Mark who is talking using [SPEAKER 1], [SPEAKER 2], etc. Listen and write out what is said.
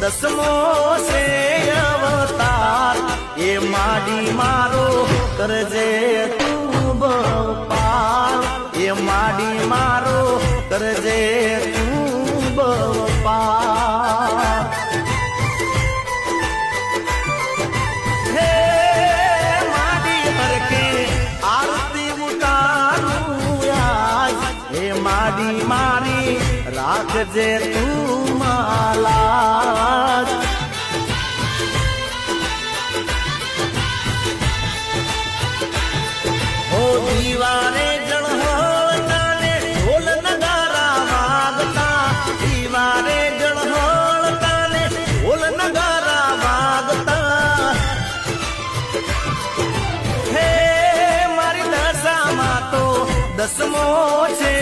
[SPEAKER 1] દસમો છે અવતાર એ માડી મારો કરજે તું બપાર એ માડી મારો કરજે તું બપાર હે માડી હરકે આરતી ઉતારું આજ હે માડી મારી રાખજે તું માલા ઓ દીવારે જળહળતા ને ઢોલ નગારા વાગતા દીવારે જળહળતા ને ઢોલ નગારા વાગતા હે મારી દશામાં તો દસમો છે